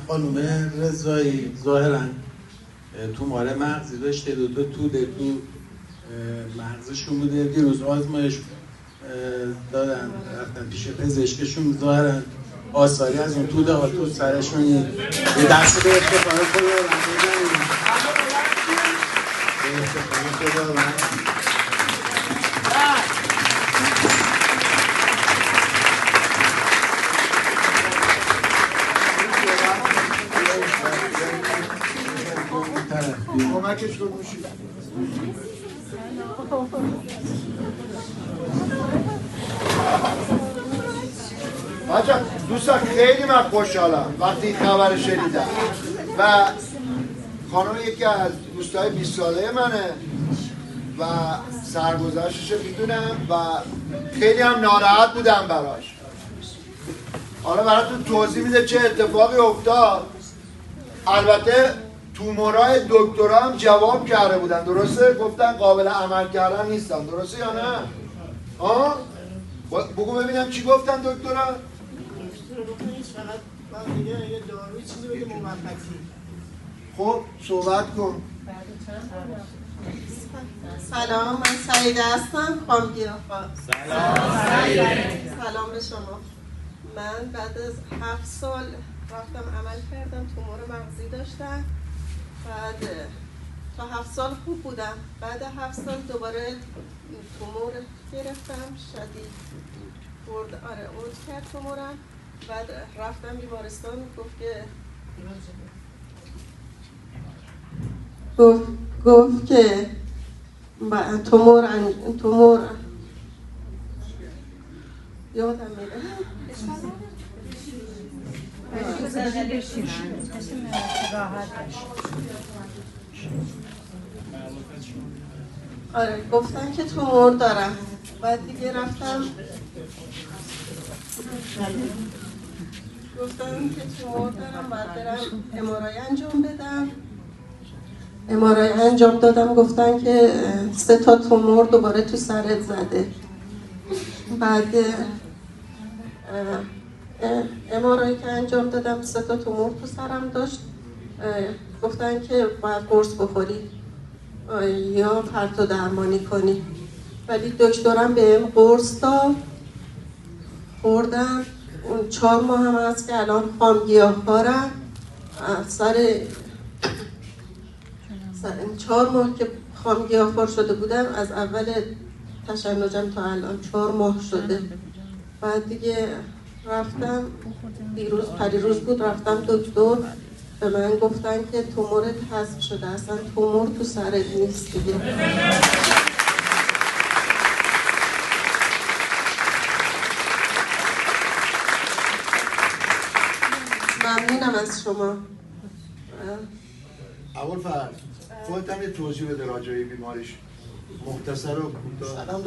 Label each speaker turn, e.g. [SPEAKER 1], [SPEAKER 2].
[SPEAKER 1] خانم رضایی ظاهراً تومار مغزی داشته، دو توده تو مغزشون بوده. دیروز آزمایش دادن رفتن پیش پزشکشون، ظاهراً آثاری از اون توده ها تو سرشون. یه دست به افتخار خداوند بزنید، به افتخار خداوند.
[SPEAKER 2] کمکش رو میشید. بچه دوستان خیلی من خوشحالم وقتی این خبر شنیدم و خانم یکی از دوستای 20 ساله منه و سرگذشتش میدونم و خیلی هم ناراحت بودم براش. حالا براتون توضیح میده چه اتفاقی افتاد. البته تومورای دکترا هم جواب کرده بودن، درسته؟ گفتن قابل عمل کردن نیستن، درسته یا نه؟ بگو ببینم چی گفتن دکترا؟
[SPEAKER 3] دکتر گفتن هیچ، فقط من دیگه یه داروی چیزی بده موقتی.
[SPEAKER 2] خب صحبت کن.
[SPEAKER 4] سلام، من سعیده هستم، خانم گیاهخوار. سلام به شما. من بعد از 7 سال رفتم عمل کردم، تومور مغزی داشتم. بعد تا 7 سال خوب بودم. بعد 7 سال دوباره تومور گرفتم، شدید برد، اورد کرد تومورم. بعد رفتم بیمارستان، گفت که تومور یادم میره. آره گفتن که تومور دارم. بعد دیگه رفتم گفتن که تومور دارم، بعد برم ام‌آرآی انجام بدم. ام‌آرآی انجام دادم، گفتن که 3 تا تومور دوباره تو سرت زده. بعد ام‌آرآی که انجام دادم 3 تا تومور تو سرم داشت. گفتن که باید قرص بخوری یا پرتو درمانی کنی، ولی دکترم بهم قرص داد، خوردم. 4 ماه هم هست که الان خام گیاهخوارم. سر 4 ماه که خام گیاهخوار شده بودم، از اول تشنجم تا الان 4 ماه شده. بعد دیگه رفتم پریروز بود، رفتم دکتر، به من گفتن که تومورت حذف شده، اصلا تومور تو سرت نیست دیگه. ممنونم از شما.
[SPEAKER 2] ابوالفضل خودت هم یه توضیح بده راجع به بیماریش، مختصر و کوتاه.